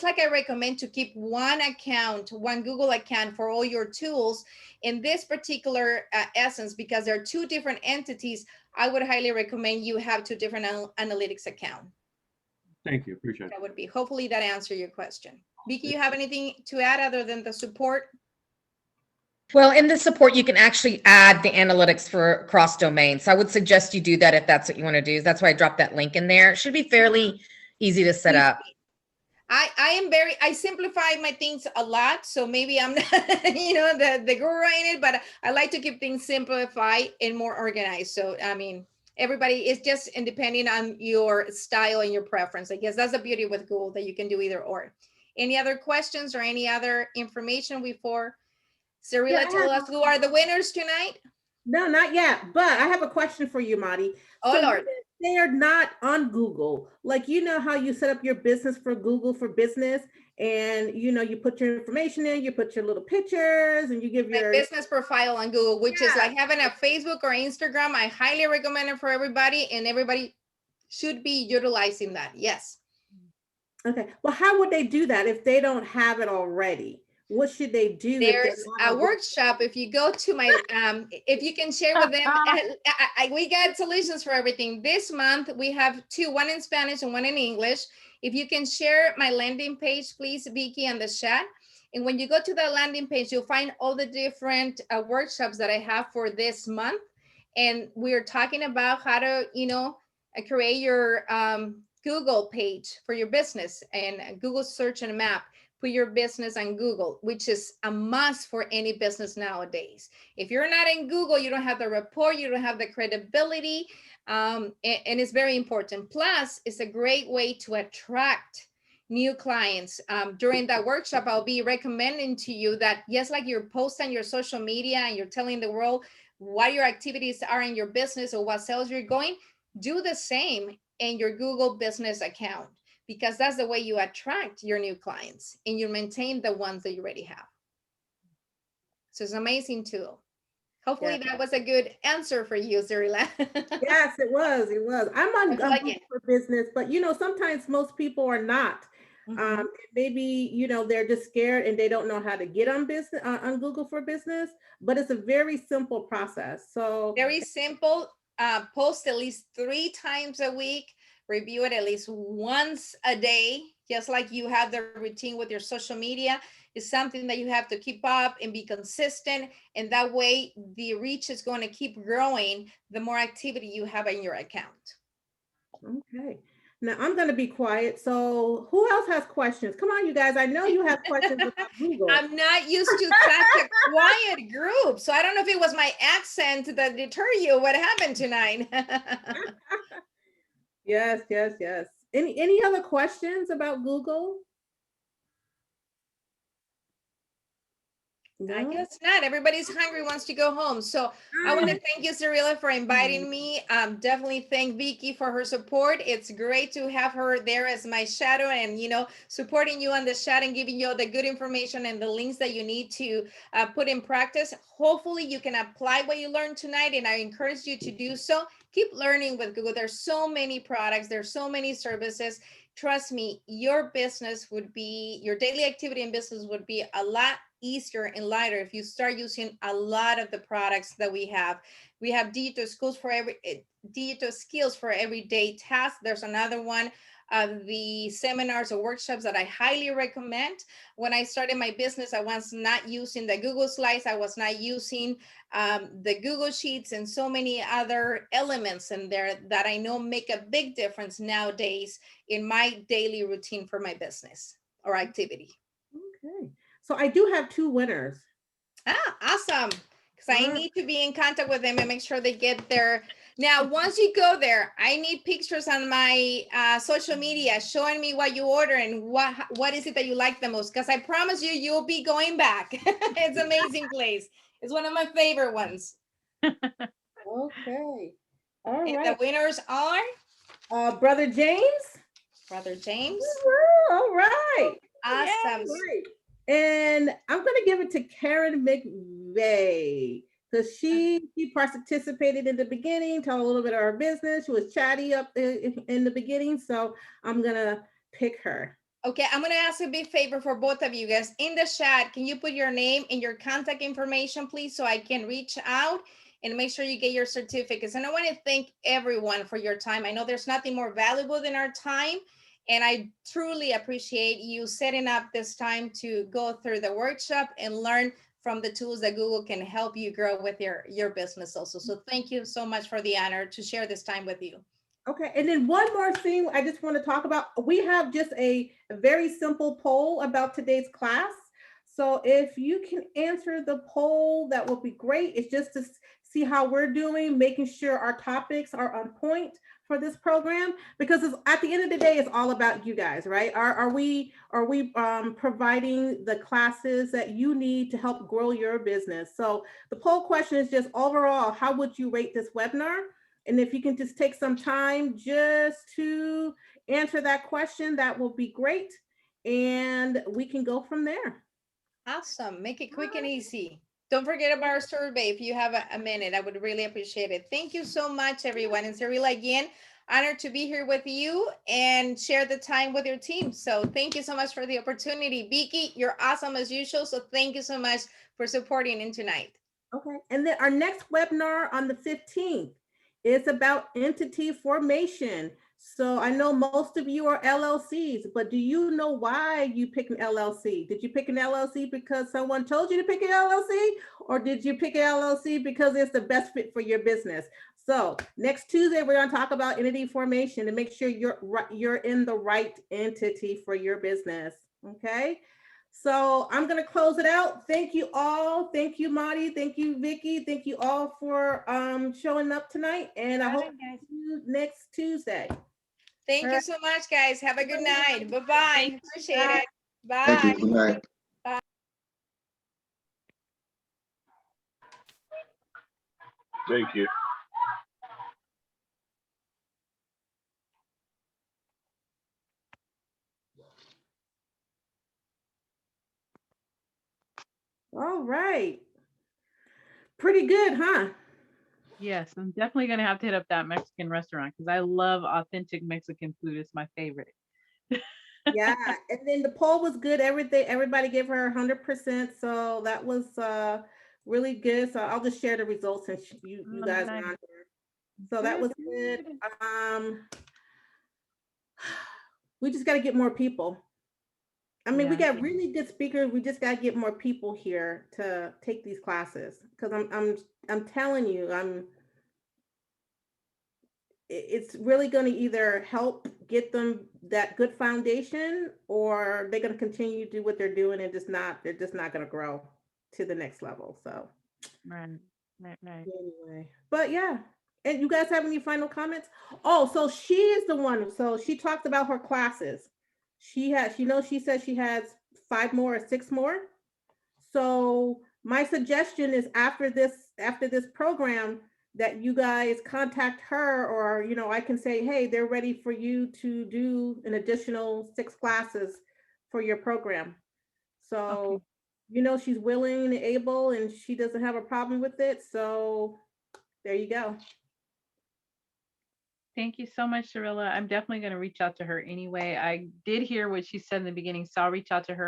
like I recommend to keep one account, one Google account for all your tools in this particular essence, because there are two different entities, I would highly recommend you have two different analytics account. Thank you. Appreciate it. That would be, hopefully that answered your question. Vicky, you have anything to add other than the support? Well, in the support, you can actually add the analytics for cross domains. So I would suggest you do that if that's what you want to do. That's why I dropped that link in there. It should be fairly easy to set up. I simplify my things a lot, so maybe I'm not, you know, the guru in it, but I like to keep things simplified and more organized. So I mean, everybody is just depending on your style and your preference. I guess that's the beauty with Google, that you can do either or. Any other questions or any other information before Cirilla tell us who are the winners tonight? No, not yet. But I have a question for you, Marty. Oh, So Lord. they are not on Google. Like, you know how you set up your business for Google for business, and you know, you put your information in, you put your little pictures, and you give My your business profile on Google, which is like having a Facebook or Instagram. I highly recommend it for everybody, and everybody should be utilizing that. Yes. Okay. Well, how would they do that if they don't have it already? What should they do? There's a workshop. If you go to my, if you can share with them, we got solutions for everything. This month we have two, one in Spanish and one in English. If you can share my landing page, please, Vicky, on the chat. And when you go to the landing page, you'll find all the different workshops that I have for this month. And we're talking about how to, you know, create your Google page for your business, and Google search and map. Put your business on Google, which is a must for any business nowadays. If you're not in Google, you don't have the rapport, you don't have the credibility, and it's very important. Plus, it's a great way to attract new clients. During that workshop, I'll be recommending to you that, yes, like you're posting your social media and you're telling the world what your activities are in your business or what sales you're going, do the same in your Google business account, because that's the way you attract your new clients and you maintain the ones that you already have. So it's an amazing tool. Hopefully that was a good answer for you, Cirilla. Yes, it was. It was. I'm on Google for business, but you know, sometimes most people are not. Maybe, you know, they're just scared and they don't know how to get on business on Google for business, but it's a very simple process. So very simple. Post at least 3 times a week. Review it at least once a day, just like you have the routine with your social media. Is something that you have to keep up and be consistent, and that way the reach is going to keep growing the more activity you have in your account. Okay, now I'm going to be quiet. So who else has questions? Come on, you guys. I know you have questions about Google. I'm not used to such a quiet group, so I don't know if it was my accent that deterred you. What happened tonight? Yes, yes, yes. Any other questions about Google? No? I guess not. Everybody's hungry, wants to go home. So I want to thank you, Cirilla, for inviting me. Definitely thank Vicky for her support. It's great to have her there as my shadow and, you know, supporting you on the chat and giving you all the good information and the links that you need to put in practice. Hopefully you can apply what you learned tonight, and I encourage you to do so. Keep learning with Google. There's so many products. There's so many services. Trust me, your business would be, your daily activity in business would be a lot easier and lighter if you start using a lot of the products that we have. We have digital skills for everyday tasks. There's another one of the seminars or workshops that I highly recommend. When I started my business, I was not using the Google Slides. I was not using the Google Sheets and so many other elements in there that I know make a big difference nowadays in my daily routine for my business or activity. Okay. So I do have 2 winners. Awesome. Because I need to be in contact with them and make sure they get there. Now, once you go there, I need pictures on my social media showing me what you order and what is it that you like the most. Because I promise you, you'll be going back. It's an amazing place. It's one of my favorite ones. Okay. All right. And the winners are? Brother James. Brother James. All right. Awesome. Right. And I'm going to give it to Karen McVeigh because she participated in the beginning, told a little bit of her business. She was chatty up in the beginning. So I'm going to pick her. Okay, I'm gonna ask a big favor for both of you guys. In the chat, can you put your name and your contact information, please, so I can reach out and make sure you get your certificates. And I want to thank everyone for your time. I know there's nothing more valuable than our time, and I truly appreciate you setting up this time to go through the workshop and learn from the tools that Google can help you grow with your business also. So thank you so much for the honor to share this time with you. Okay, and then one more thing I just want to talk about. We have just a very simple poll about today's class. So if you can answer the poll, that would be great. It's just to see how we're doing, making sure our topics are on point for this program, because at the end of the day, it's all about you guys, right? Are we providing the classes that you need to help grow your business? So the poll question is just overall, how would you rate this webinar? And if you can just take some time just to answer that question, that will be great. And we can go from there. Awesome. Make it quick and easy. Don't forget about our survey if you have a minute. I would really appreciate it. Thank you so much, everyone. And Cyrilla, again, honored to be here with you and share the time with your team. So thank you so much for the opportunity. Vicky, you're awesome as usual. So thank you so much for supporting in tonight. Okay. And then our next webinar on the 15th is about entity formation. So I know most of you are LLCs, but do you know why you pick an LLC? Did you pick an LLC because someone told you to pick an LLC, or did you pick an LLC because it's the best fit for your business? So next Tuesday, we're going to talk about entity formation and make sure you're in the right entity for your business. Okay. So I'm going to close it out. Thank you all. Thank you, Marty. Thank you, Vicky. Thank you all for showing up tonight. And I hope to see you next Tuesday. Thank you so much, guys. Have a good night. Bye-bye. Appreciate it. Bye. Thank you. Good night. Thank you. All right. Pretty good, huh? Yes, I'm definitely gonna have to hit up that Mexican restaurant because I love authentic Mexican food. It's my favorite. Yeah, and then the poll was good. Everybody gave her 100%. So that was really good. So I'll just share the results since you guys are on here. So that was good. We just got to get more people. I mean, we got really good speakers. We just got to get more people here to take these classes, because I'm telling you, it's really going to either help get them that good foundation, or they're going to continue to do what they're doing and they're just not going to grow to the next level. So Right. anyway, but yeah. And you guys have any final comments? Oh, so she is the one. So she talked about her classes. She said she has 5 more or 6 more. So my suggestion is after this program, that you guys contact her, or I can say, hey, they're ready for you to do an additional 6 classes for your program. So she's willing and able, and she doesn't have a problem with it. So there you go. Thank you so much, Cyrilla. I'm definitely going to reach out to her anyway. I did hear what she said in the beginning, so I'll reach out to her